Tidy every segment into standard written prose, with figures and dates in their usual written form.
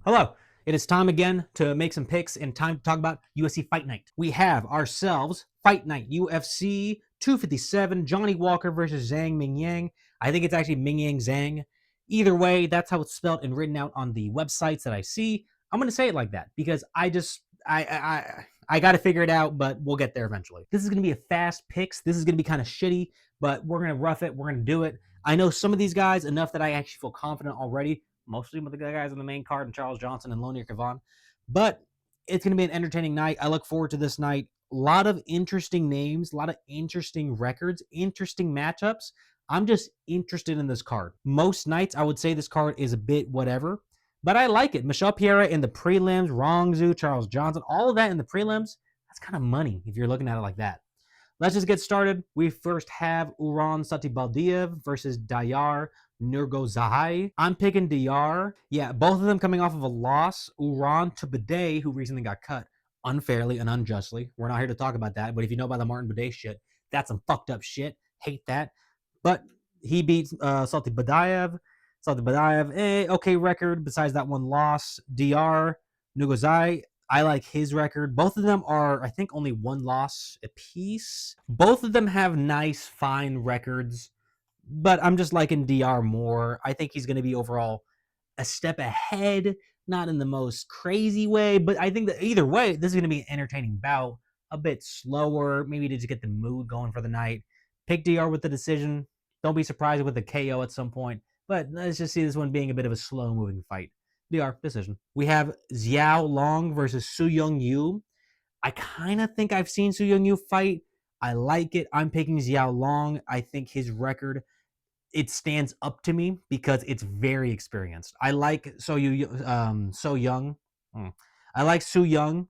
Hello. It is time again to make some picks and time to talk about UFC Fight Night. We have ourselves Fight Night UFC 257, Johnny Walker versus Zhang Mingyang. I think it's actually Mingyang Zhang. Either way, that's how it's spelled and written out on the websites that I see. I'm going to say it like that because I got to figure it out, but we'll get there eventually. This is going to be a fast picks. This is going to be kind of shitty, but we're going to rough it. We're going to do it. I know some of these guys enough that I actually feel confident already, mostly with the guys on the main card and Charles Johnson and Lonier Kavanagh. But it's going to be an entertaining night. I look forward to this night. A lot of interesting names, a lot of interesting records, interesting matchups. I'm just interested in this card. Most nights, I would say this card is a bit whatever, but I like it. Michel Pereira in the prelims, Rongzhu, Charles Johnson, all of that in the prelims, that's kind of money if you're looking at it like that. Let's just get started. We first have Uran Satybaldiev versus Dyar Nurgozhay. I'm picking Dyar. Yeah, both of them coming off of a loss. Uran to Bidet, who recently got cut unfairly and unjustly. We're not here to talk about that, but if you know about the Martin Bidet shit, that's some fucked up shit. Hate that. But he beats Satybaldiev. Okay record besides that one loss. Dyar Nurgozhay, I like his record. Both of them are, I think, only one loss apiece. Both of them have nice, fine records, but I'm just liking Dyar more. I think he's going to be overall a step ahead, not in the most crazy way, but I think that either way, this is going to be an entertaining bout, a bit slower, maybe to just get the mood going for the night. Pick Dyar with the decision. Don't be surprised with a KO at some point, but let's just see this one being a bit of a slow-moving fight. Dyar, decision. We have Xiao Long versus Suyoung. I kind of think I've seen Suyoung fight. I like it. I'm picking Xiao Long. I think his record, it stands up to me because it's very experienced. I like Suyoung. I like Suyoung.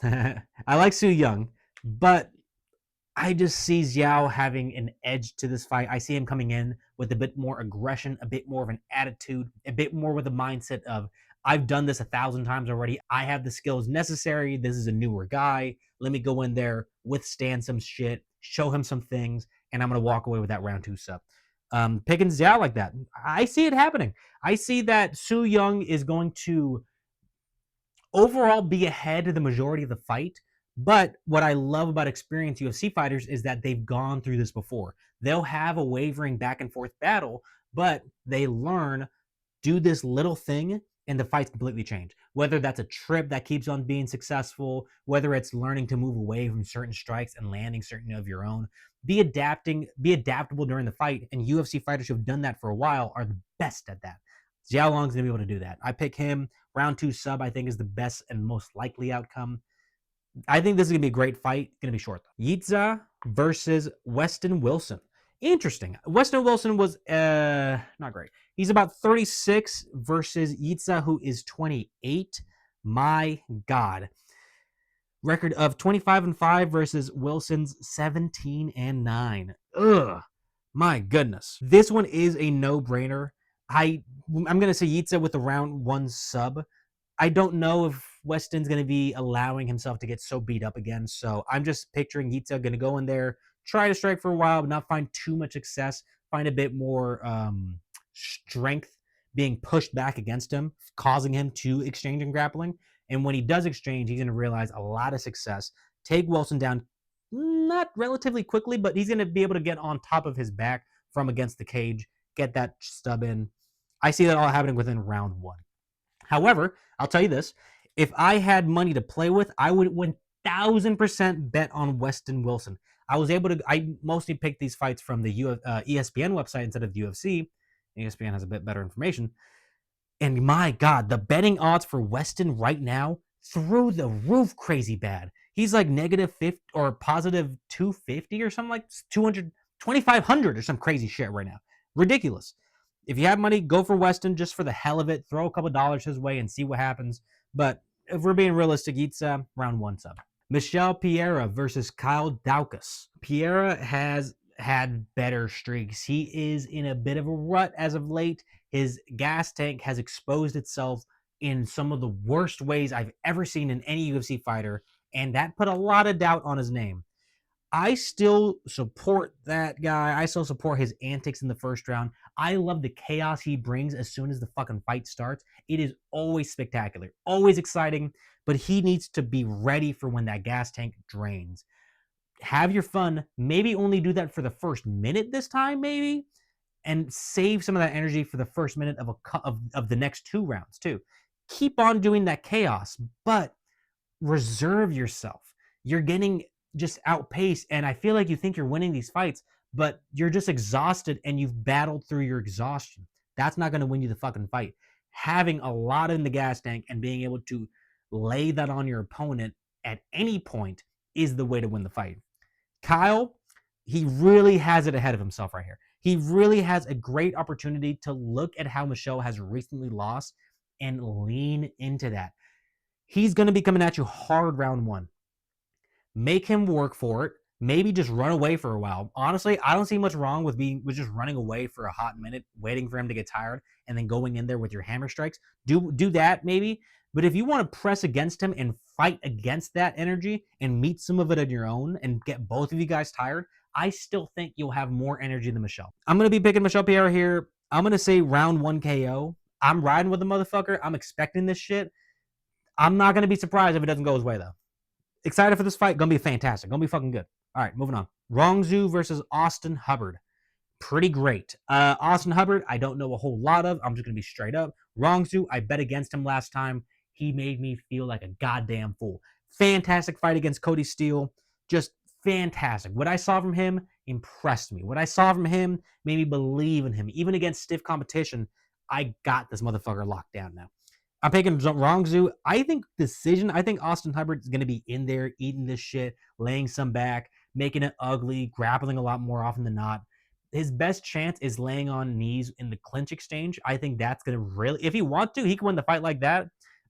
I like Suyoung, but I just see Xiao having an edge to this fight. I see him coming in with a bit more aggression, a bit more of an attitude, a bit more with a mindset of, I've done this 1,000 times already. I have the skills necessary. This is a newer guy. Let me go in there, withstand some shit, show him some things, and I'm going to walk away with that round 2 sub. Picking Xiao like that, I see it happening. I see that Suyoung is going to overall be ahead of the majority of the fight. But what I love about experienced UFC fighters is that they've gone through this before. They'll have a wavering back and forth battle, but they learn, do this little thing, and the fight's completely changed. Whether that's a trip that keeps on being successful, whether it's learning to move away from certain strikes and landing certain of your own, be adaptable during the fight. And UFC fighters who have done that for a while are the best at that. Xiao Long's gonna be able to do that. I pick him. Round 2 sub, I think, is the best and most likely outcome. I think this is going to be a great fight. It's going to be short, though. Yizha versus Westin Wilson. Interesting. Westin Wilson was not great. He's about 36 versus Yizha, who is 28. My God. Record of 25-5 versus Wilson's 17-9. Ugh. My goodness. This one is a no-brainer. I'm going to say Yizha with a round 1 sub. I don't know if Weston's going to be allowing himself to get so beat up again. So I'm just picturing Yizha going to go in there, try to strike for a while, but not find too much success, find a bit more strength being pushed back against him, causing him to exchange and grappling. And when he does exchange, he's going to realize a lot of success, take Wilson down, not relatively quickly, but he's going to be able to get on top of his back from against the cage, get that stub in. I see that all happening within round 1. However, I'll tell you this. If I had money to play with, I would 1,000% bet on Westin Wilson. I mostly picked these fights from the ESPN website instead of the UFC. ESPN has a bit better information. And my God, the betting odds for Westin right now, through the roof crazy bad. He's like negative 50 or positive 250 or something, like 200, 2,500 or some crazy shit right now. Ridiculous. If you have money, go for Westin just for the hell of it. Throw a couple dollars his way and see what happens. But if we're being realistic, Yizha, round 1 sub. Michel Pereira versus Kyle Daukaus. Pereira has had better streaks. He is in a bit of a rut as of late. His gas tank has exposed itself in some of the worst ways I've ever seen in any UFC fighter, and that put a lot of doubt on his name. I still support that guy. I still support his antics in the first round. I love the chaos he brings as soon as the fucking fight starts. It is always spectacular, always exciting, but he needs to be ready for when that gas tank drains. Have your fun. Maybe only do that for the first minute this time, maybe, and save some of that energy for the first minute of the next 2 rounds, too. Keep on doing that chaos, but reserve yourself. You're getting just outpaced, and I feel like you think you're winning these fights, but you're just exhausted and you've battled through your exhaustion. That's not going to win you the fucking fight. Having a lot in the gas tank and being able to lay that on your opponent at any point is the way to win the fight. Kyle, he really has it ahead of himself right here. He really has a great opportunity to look at how Michel has recently lost and lean into that. He's going to be coming at you hard round 1. Make him work for it. Maybe just run away for a while. Honestly, I don't see much wrong with just running away for a hot minute, waiting for him to get tired, and then going in there with your hammer strikes. Do that maybe. But if you want to press against him and fight against that energy and meet some of it on your own and get both of you guys tired, I still think you'll have more energy than Michel. I'm going to be picking Michel Pereira here. I'm going to say round 1 KO. I'm riding with the motherfucker. I'm expecting this shit. I'm not going to be surprised if it doesn't go his way, though. Excited for this fight. Going to be fantastic. Going to be fucking good. All right, moving on. Rongzhu versus Austin Hubbard. Pretty great. Austin Hubbard, I don't know a whole lot of. I'm just going to be straight up. Rongzhu, I bet against him last time. He made me feel like a goddamn fool. Fantastic fight against Cody Steele. Just fantastic. What I saw from him impressed me. What I saw from him made me believe in him. Even against stiff competition, I got this motherfucker locked down now. I'm picking Rongzhu. I think decision. I think Austin Hubbard is going to be in there eating this shit, laying some back, making it ugly, grappling a lot more often than not. His best chance is laying on knees in the clinch exchange. I think that's going to really, if he wants to, he can win the fight like that.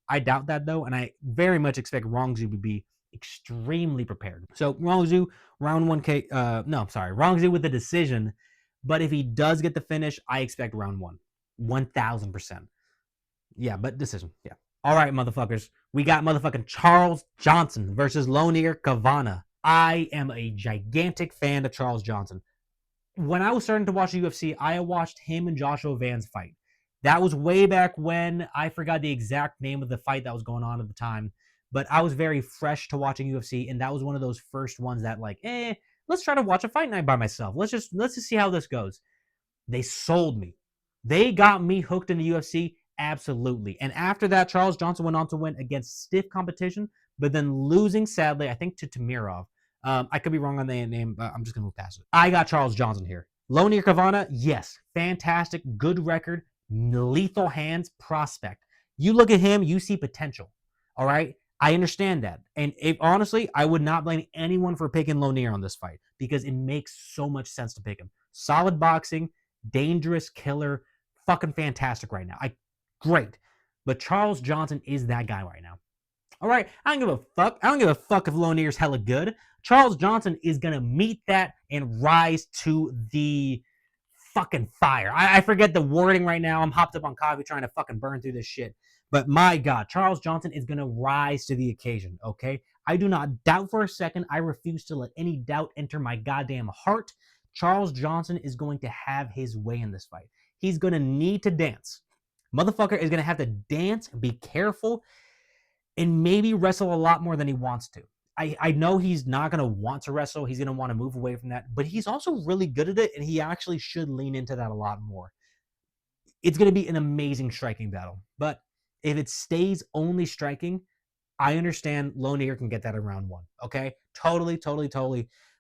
I doubt that, though, and I very much expect Rongzhu to be extremely prepared. So Rongzhu, round 1K, Rongzhu with the decision, but if he does get the finish, I expect round 1, 1,000%. Yeah, but decision, yeah. All right, motherfuckers, we got motherfucking Charles Johnson versus Lonir Kavanagh. I am a gigantic fan of Charles Johnson. When I was starting to watch the UFC, I watched him and Joshua Van's fight. That was way back when. I forgot the exact name of the fight that was going on at the time, but I was very fresh to watching UFC, and that was one of those first ones that let's try to watch a fight night by myself. Let's just see how this goes. They sold me. They got me hooked in the UFC, absolutely. And after that, Charles Johnson went on to win against stiff competition, but then losing, sadly, I think to Tamirov. I could be wrong on the name, but I'm just going to move past it. I got Charles Johnson here. Lonir Kavanagh, yes, fantastic, good record, lethal hands, prospect. You look at him, you see potential, all right? I understand that. And honestly, I would not blame anyone for picking Lonir on this fight because it makes so much sense to pick him. Solid boxing, dangerous killer, fucking fantastic right now. Great. But Charles Johnson is that guy right now. All right, I don't give a fuck. I don't give a fuck if Lonir's hella good. Charles Johnson is going to meet that and rise to the fucking fire. I forget the wording right now. I'm hopped up on coffee trying to fucking burn through this shit. But my God, Charles Johnson is going to rise to the occasion, okay? I do not doubt for a second. I refuse to let any doubt enter my goddamn heart. Charles Johnson is going to have his way in this fight. He's going to need to dance. Motherfucker is going to have to dance, be careful, and maybe wrestle a lot more than he wants to. I know he's not going to want to wrestle. He's going to want to move away from that. But he's also really good at it, and he actually should lean into that a lot more. It's going to be an amazing striking battle. But if it stays only striking, I understand Lonir can get that in round 1. Okay? Totally.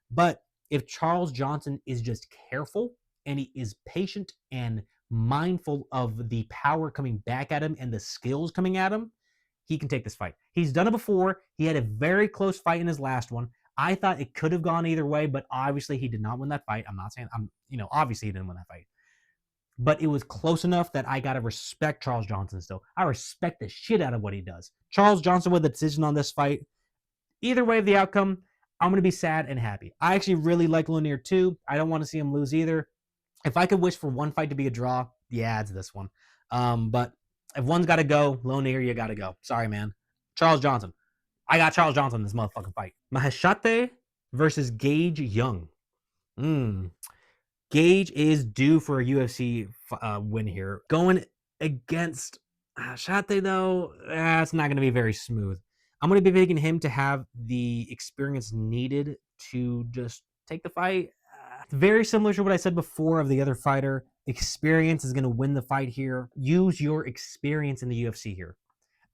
But if Charles Johnson is just careful, and he is patient and mindful of the power coming back at him and the skills coming at him, he can take this fight. He's done it before. He had a very close fight in his last one. I thought it could have gone either way, but obviously he did not win that fight. I'm not saying obviously he didn't win that fight. But it was close enough that I got to respect Charles Johnson still. I respect the shit out of what he does. Charles Johnson with the decision on this fight. Either way of the outcome, I'm going to be sad and happy. I actually really like Lonir too. I don't want to see him lose either. If I could wish for one fight to be a draw, yeah, it's this one. But if one's got to go, Lonir, you got to go. Sorry, man. Charles Johnson. I got Charles Johnson in this motherfucking fight. Maheshate versus Gage Young. Gage is due for a UFC win here. Going against Maheshate, though, it's not going to be very smooth. I'm going to be picking him to have the experience needed to just take the fight. Very similar to what I said before of the other fighter. Experience is going to win the fight here. Use your experience in the UFC here.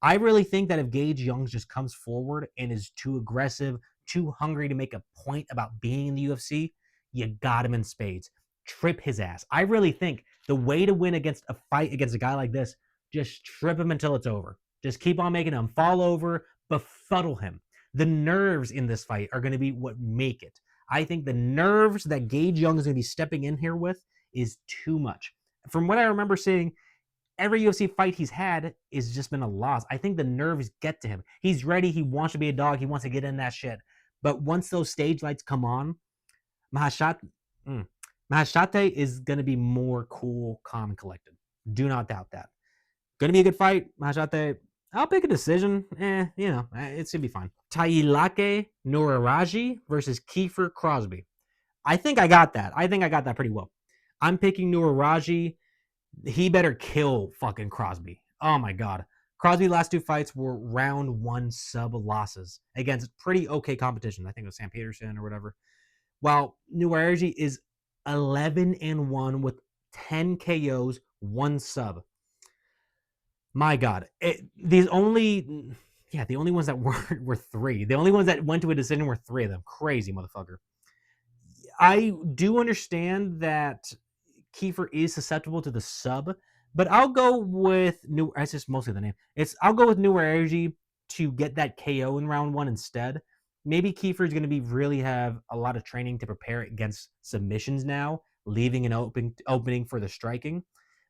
I really think that if Gage Young just comes forward and is too aggressive, too hungry to make a point about being in the UFC, you got him in spades. Trip his ass. I really think the way to win against a fight against a guy like this, just trip him until it's over. Just keep on making him fall over, befuddle him. The nerves in this fight are going to be what make it. I think the nerves that Gage Young is going to be stepping in here with is too much. From what I remember seeing, every UFC fight he's had has just been a loss. I think the nerves get to him. He's ready. He wants to be a dog. He wants to get in that shit. But once those stage lights come on, Maheshate is going to be more cool, calm, and collected. Do not doubt that. Going to be a good fight. Maheshate, I'll pick a decision. It's going to be fine. Taiyilake Nueraji versus Kiefer Crosbie. I think I got that. I think I got that pretty well. I'm picking Nueraji. He better kill fucking Crosbie. Oh my God. Crosby's last two fights were round one sub losses against pretty okay competition. I think it was Sam Peterson or whatever. While Nueraji is 11-1 with 10 KOs, one sub. My God. The only ones that were three. The only ones that went to a decision were three of them. Crazy motherfucker. I do understand that Kiefer is susceptible to the sub, but I'll go with that's just mostly the name. I'll go with Nueraji to get that KO in round one instead. Maybe Kiefer is going to really have a lot of training to prepare against submissions now, leaving an opening for the striking.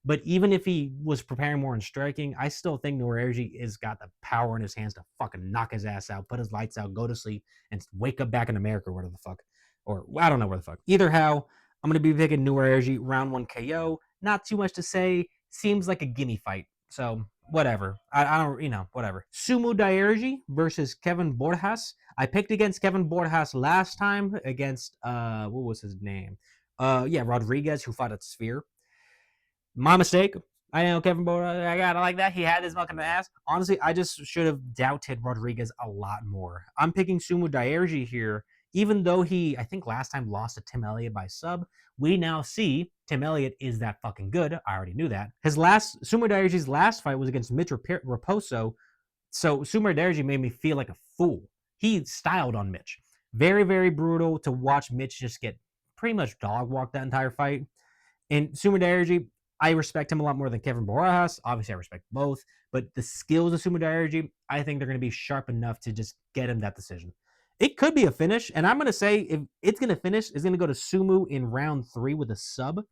But even if he was preparing more in striking, I still think Nueraji has got the power in his hands to fucking knock his ass out, put his lights out, go to sleep, and wake up back in America, whatever the fuck. Or I don't know where the fuck. Either how, I'm going to be picking Nueraji round one KO. Not too much to say. Seems like a gimme fight. So, whatever. I don't, whatever. Sumudaerji versus Kevin Borjas. I picked against Kevin Borjas last time against, what was his name? Rodriguez, who fought at Sphere. My mistake. I know Kevin Borjas. I got it like that. He had his fucking ass. Honestly, I just should have doubted Rodriguez a lot more. I'm picking Sumudaerji here. Even though he, I think last time lost to Tim Elliott by sub, we now see Tim Elliott is that fucking good. I already knew that. Sumudaerji's last fight was against Mitch Raposo, so Sumudaerji made me feel like a fool. He styled on Mitch. Very, very brutal to watch Mitch just get pretty much dog walked that entire fight. And Sumudaerji, I respect him a lot more than Kevin Borjas. Obviously, I respect both. But the skills of Sumudaerji, I think they're going to be sharp enough to just get him that decision. It could be a finish, and I'm going to say if it's going to finish, it's going to go to Sumu in round 3 with a sub.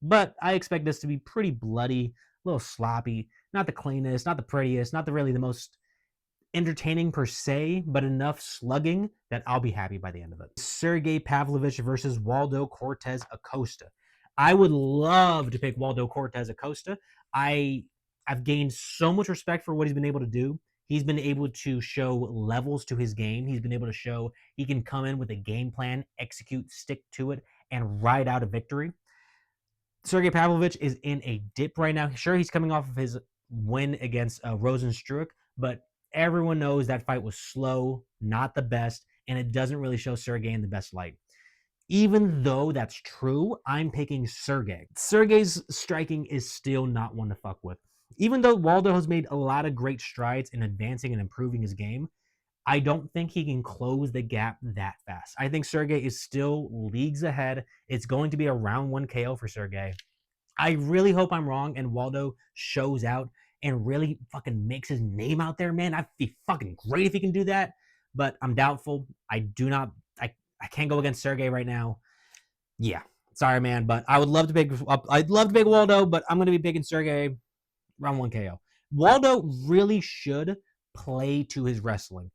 But I expect this to be pretty bloody, a little sloppy, not the cleanest, not the prettiest, not really the most entertaining per se, but enough slugging that I'll be happy by the end of it. Sergei Pavlovich versus Waldo Cortes Acosta. I would love to pick Waldo Cortes Acosta. I've gained so much respect for what he's been able to do. He's been able to show levels to his game. He's been able to show he can come in with a game plan, execute, stick to it, and ride out a victory. Sergei Pavlovich is in a dip right now. Sure, he's coming off of his win against Rosenstruck, but everyone knows that fight was slow, not the best, and it doesn't really show Sergei in the best light. Even though that's true, I'm picking Sergei. Sergei's striking is still not one to fuck with. Even though Waldo has made a lot of great strides in advancing and improving his game, I don't think he can close the gap that fast. I think Sergei is still leagues ahead. It's going to be a round 1 KO for Sergei. I really hope I'm wrong and Waldo shows out and really fucking makes his name out there, man. I'd be fucking great if he can do that, but I'm doubtful. I can't go against Sergei right now. Yeah, sorry, man, but I'd love to pick Waldo, but I'm going to be picking Sergei round 1 KO. Waldo really should play to his wrestling.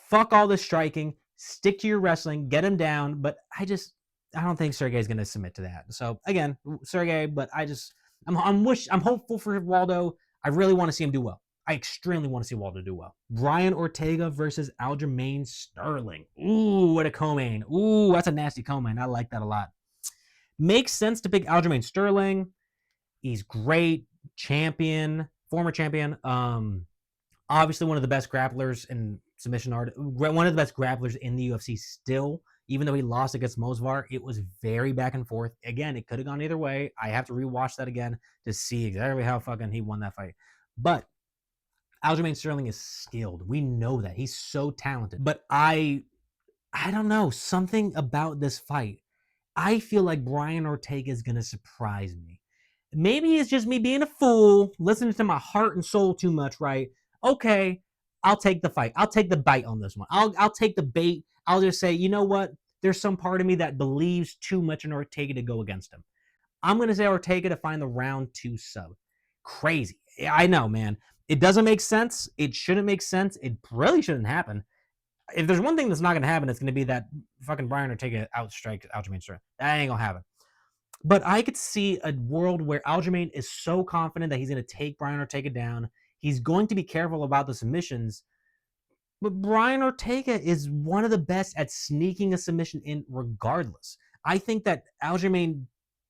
Fuck all this striking. Stick to your wrestling. Get him down. But I don't think Sergei's going to submit to that. So again, Sergei, but I'm hopeful for Waldo. I really want to see him do well. I extremely want to see Waldo do well. Brian Ortega versus Aljamain Sterling. Ooh, what a co-main. Ooh, that's a nasty co-main. I like that a lot. Makes sense to pick Aljamain Sterling. He's great. Champion. Former champion. Obviously one of the best grapplers in submission art. One of the best grapplers in the UFC still. Even though he lost against Mosvar, it was very back and forth. Again, it could have gone either way. I have to rewatch that again to see exactly how fucking he won that fight. But Aljamain Sterling is skilled. We know that. He's so talented. But I don't know. Something about this fight. I feel like Brian Ortega is going to surprise me. Maybe it's just me being a fool, listening to my heart and soul too much, right? Okay, I'll take the fight. I'll take the bite on this one. I'll take the bait. I'll just say, you know what? There's some part of me that believes too much in Ortega to go against him. I'm going to say Ortega to find the round 2 sub. Crazy. I know, man. It doesn't make sense. It shouldn't make sense. It really shouldn't happen. If there's one thing that's not going to happen, it's going to be that fucking Brian Ortega outstrikes Aljamain Sterling. That ain't going to happen. But I could see a world where Aljamain is so confident that he's going to take Brian Ortega down. He's going to be careful about the submissions. But Brian Ortega is one of the best at sneaking a submission in regardless. I think that Aljamain,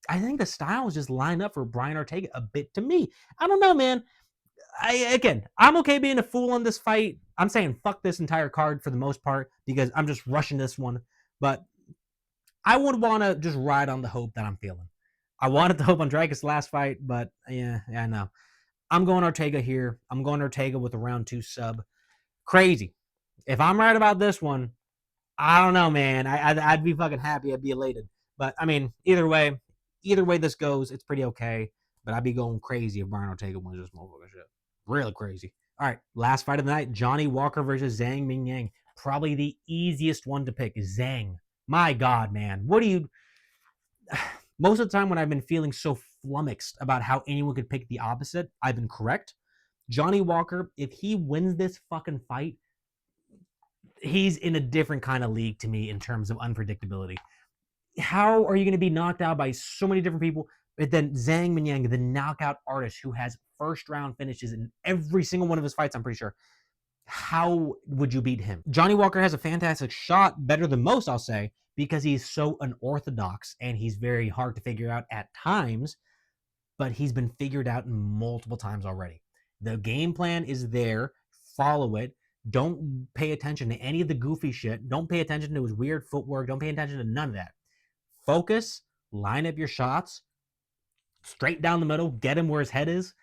I think the styles just line up for Brian Ortega a bit to me. I don't know, man. I'm okay being a fool on this fight. I'm saying fuck this entire card for the most part because I'm just rushing this one. But I would want to just ride on the hope that I'm feeling. I wanted the hope on Drakus last fight, but yeah, I know. I'm going Ortega here. I'm going Ortega with a round 2 sub. Crazy. If I'm right about this one, I don't know, man. I'd be fucking happy. I'd be elated. But I mean, either way this goes, it's pretty okay. But I'd be going crazy if Brian Ortega wins this motherfucking shit. Really crazy. All right, last fight of the night, Johnny Walker versus Zhang Mingyang. Probably the easiest one to pick is Zhang. My God, man. What do you... Most of the time when I've been feeling so flummoxed about how anyone could pick the opposite, I've been correct. Johnny Walker, if he wins this fucking fight, he's in a different kind of league to me in terms of unpredictability. How are you going to be knocked out by so many different people? But then Zhang Mingyang, the knockout artist who has first round finishes in every single one of his fights, I'm pretty sure. How would you beat him? Johnny Walker has a fantastic shot, better than most, I'll say, because he's so unorthodox and he's very hard to figure out at times, but he's been figured out multiple times already. The game plan is there. Follow it. Don't pay attention to any of the goofy shit. Don't pay attention to his weird footwork. Don't pay attention to none of that. Focus, line up your shots, straight down the middle, get him where his head is.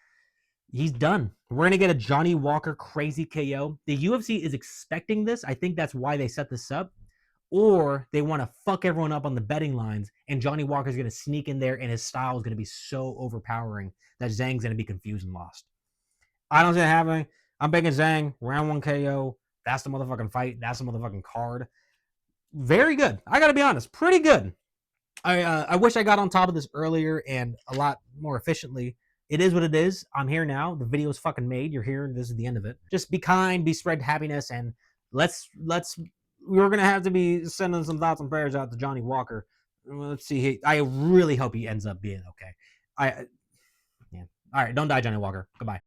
He's done. We're going to get a Johnny Walker crazy KO. The UFC is expecting this. I think that's why they set this up. Or they want to fuck everyone up on the betting lines, and Johnny Walker's going to sneak in there, and his style is going to be so overpowering that Zhang's going to be confused and lost. I don't see it happening. I'm picking Zhang, round 1 KO. That's the motherfucking fight. That's the motherfucking card. Very good. I got to be honest. Pretty good. I wish I got on top of this earlier and a lot more efficiently. It is what it is. I'm here now. The video is fucking made. You're here. This is the end of it. Just be kind, be spread happiness, and we're gonna have to be sending some thoughts and prayers out to Johnny Walker. Let's see. I really hope he ends up being okay. Yeah. All right. Don't die, Johnny Walker. Goodbye.